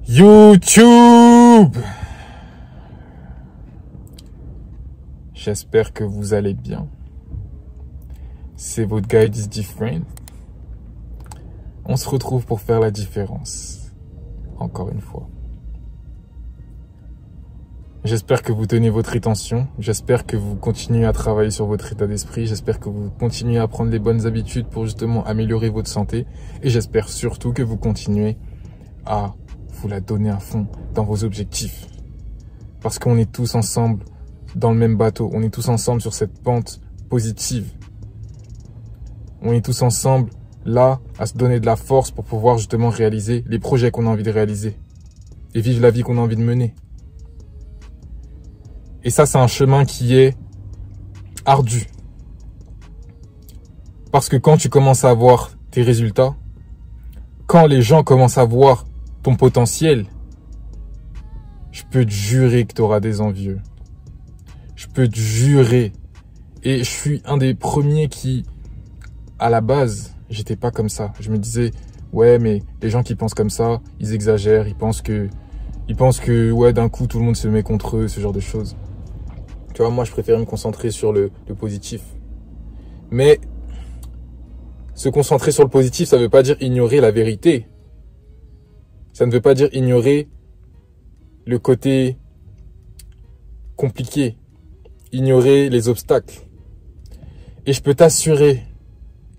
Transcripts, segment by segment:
YouTube! J'espère que vous allez bien. C'est votre guide is different. On se retrouve pour faire la différence. Encore une fois. J'espère que vous tenez votre attention. J'espère que vous continuez à travailler sur votre état d'esprit. J'espère que vous continuez à prendre les bonnes habitudes pour justement améliorer votre santé. Et j'espère surtout que vous continuez à vous la donner à fond dans vos objectifs. Parce qu'on est tous ensemble dans le même bateau. On est tous ensemble sur cette pente positive. On est tous ensemble là à se donner de la force pour pouvoir justement réaliser les projets qu'on a envie de réaliser. Et vivre la vie qu'on a envie de mener. Et ça, c'est un chemin qui est ardu. Parce que quand tu commences à voir tes résultats, quand les gens commencent à voir ton potentiel, je peux te jurer que tu auras des envieux. Je peux te jurer. Et je suis un des premiers qui, à la base, j'étais pas comme ça. Je me disais, ouais, mais les gens qui pensent comme ça, ils exagèrent, ils pensent que ouais, d'un coup, tout le monde se met contre eux, ce genre de choses. Tu vois, moi, je préfère me concentrer sur le positif. Mais se concentrer sur le positif, ça ne veut pas dire ignorer la vérité. Ça ne veut pas dire ignorer le côté compliqué, ignorer les obstacles. Et je peux t'assurer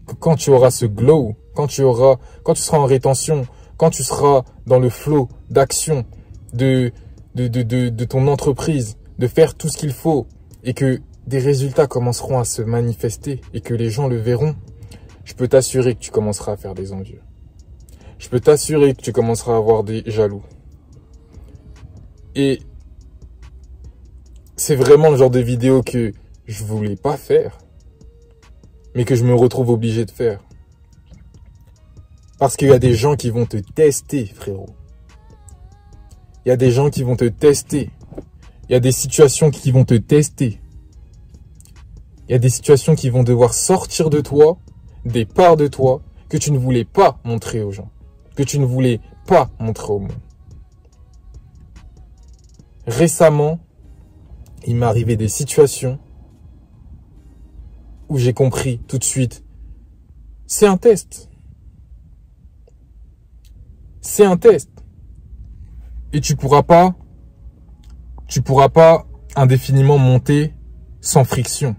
que quand tu auras ce glow, quand tu seras en rétention, quand tu seras dans le flow d'action de ton entreprise, de faire tout ce qu'il faut et que des résultats commenceront à se manifester et que les gens le verront, je peux t'assurer que tu commenceras à faire des envieux. Je peux t'assurer que tu commenceras à avoir des jaloux. Et c'est vraiment le genre de vidéo que je voulais pas faire, mais que je me retrouve obligé de faire. Parce qu'il y a des gens qui vont te tester, frérot. Il y a des gens qui vont te tester. Il y a des situations qui vont te tester. Il y a des situations qui vont devoir sortir de toi, des parts de toi que tu ne voulais pas montrer aux gens, que tu ne voulais pas montrer au monde. Récemment, il m'est arrivé des situations où j'ai compris tout de suite, c'est un test. C'est un test. Et tu pourras pas indéfiniment monter sans friction.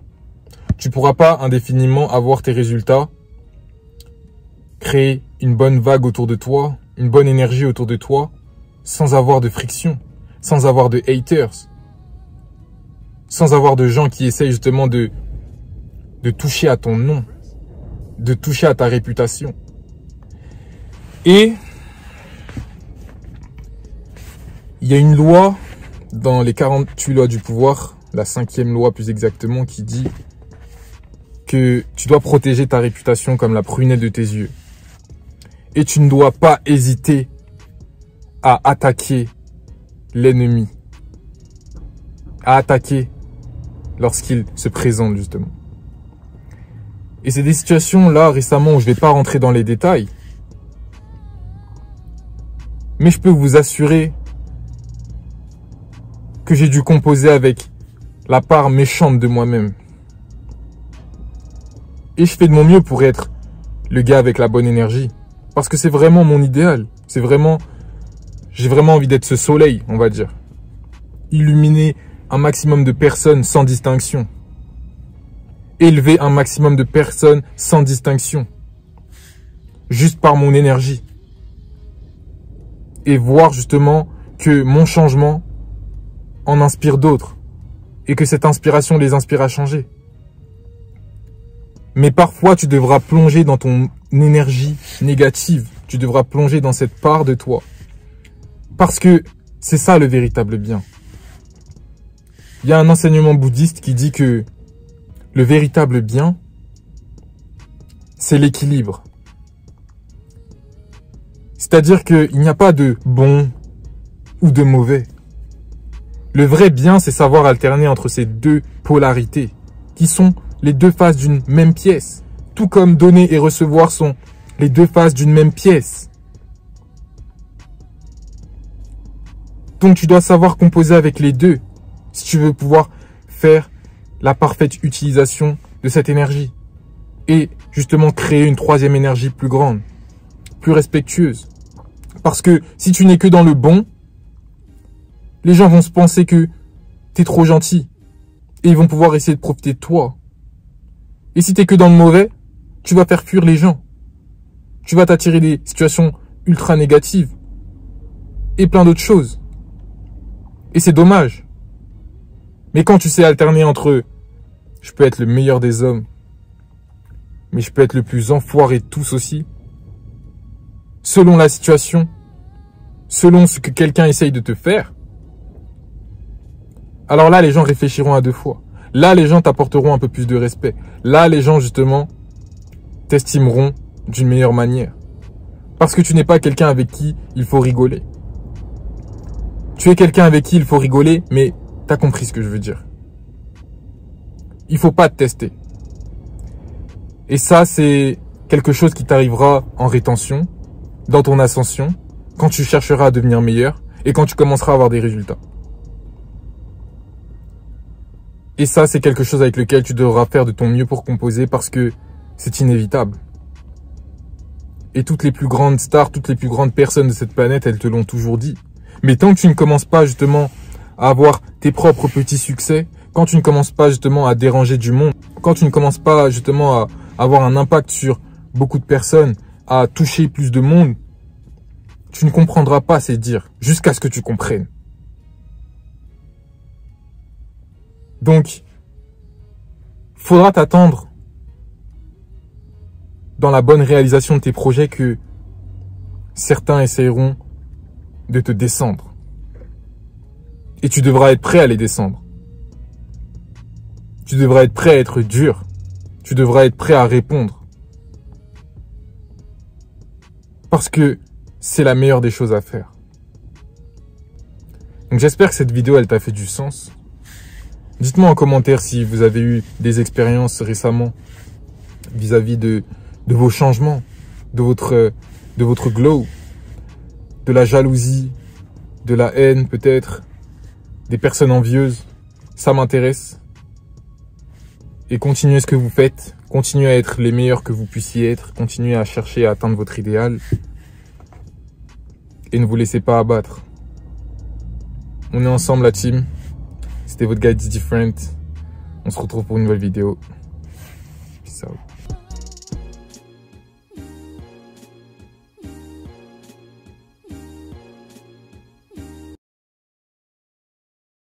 Tu pourras pas indéfiniment avoir tes résultats, créer une bonne vague autour de toi, une bonne énergie autour de toi, sans avoir de friction, sans avoir de haters, sans avoir de gens qui essayent justement de toucher à ton nom, de toucher à ta réputation. Et il y a une loi dans les 48 lois du pouvoir, la 5e loi plus exactement, qui dit que tu dois protéger ta réputation comme la prunelle de tes yeux. Et tu ne dois pas hésiter à attaquer l'ennemi. À attaquer lorsqu'il se présente justement. Et c'est des situations là récemment où je ne vais pas rentrer dans les détails. Mais je peux vous assurer que j'ai dû composer avec la part méchante de moi-même. Et je fais de mon mieux pour être le gars avec la bonne énergie. Parce que c'est vraiment mon idéal. J'ai vraiment envie d'être ce soleil, on va dire. Illuminer un maximum de personnes sans distinction. Élever un maximum de personnes sans distinction. Juste par mon énergie. Et voir justement que mon changement en inspire d'autres. Et que cette inspiration les inspire à changer. Mais parfois, tu devras plonger dans ton énergie négative. Tu devras plonger dans cette part de toi. Parce que c'est ça le véritable bien. Il y a un enseignement bouddhiste qui dit que le véritable bien, c'est l'équilibre. C'est-à-dire qu'il n'y a pas de bon ou de mauvais. Le vrai bien, c'est savoir alterner entre ces deux polarités, qui sont les deux faces d'une même pièce. Tout comme donner et recevoir sont les deux faces d'une même pièce. Donc tu dois savoir composer avec les deux si tu veux pouvoir faire la parfaite utilisation de cette énergie et justement créer une troisième énergie plus grande, plus respectueuse. Parce que si tu n'es que dans le bon, les gens vont se penser que tu es trop gentil et ils vont pouvoir essayer de profiter de toi. Et si tu es que dans le mauvais, tu vas faire fuir les gens. Tu vas t'attirer des situations ultra négatives et plein d'autres choses. Et c'est dommage. Mais quand tu sais alterner entre je peux être le meilleur des hommes, mais je peux être le plus enfoiré de tous aussi, selon la situation, selon ce que quelqu'un essaye de te faire, alors là, les gens réfléchiront à deux fois. Là, les gens t'apporteront un peu plus de respect. Là, les gens, justement, t'estimeront d'une meilleure manière. Parce que tu n'es pas quelqu'un avec qui il faut rigoler. Tu es quelqu'un avec qui il faut rigoler, mais t'as compris ce que je veux dire. Il faut pas te tester. Et ça, c'est quelque chose qui t'arrivera en rétention, dans ton ascension, quand tu chercheras à devenir meilleur et quand tu commenceras à avoir des résultats. Et ça, c'est quelque chose avec lequel tu devras faire de ton mieux pour composer parce que c'est inévitable. Et toutes les plus grandes stars, toutes les plus grandes personnes de cette planète, elles te l'ont toujours dit. Mais tant que tu ne commences pas justement à avoir tes propres petits succès, quand tu ne commences pas justement à déranger du monde, quand tu ne commences pas justement à avoir un impact sur beaucoup de personnes, à toucher plus de monde, tu ne comprendras pas ces dires jusqu'à ce que tu comprennes. Donc, faudra t'attendre dans la bonne réalisation de tes projets que certains essayeront de te descendre. Et tu devras être prêt à les descendre. Tu devras être prêt à être dur. Tu devras être prêt à répondre. Parce que c'est la meilleure des choses à faire. Donc j'espère que cette vidéo, elle t'a fait du sens. Dites-moi en commentaire si vous avez eu des expériences récemment vis-à-vis de vos changements, de votre glow, de la jalousie, de la haine peut-être, des personnes envieuses. Ça m'intéresse. Et continuez ce que vous faites. Continuez à être les meilleurs que vous puissiez être. Continuez à chercher à atteindre votre idéal. Et ne vous laissez pas abattre. On est ensemble la team. C'était votre guide Different. On se retrouve pour une nouvelle vidéo. Peace out.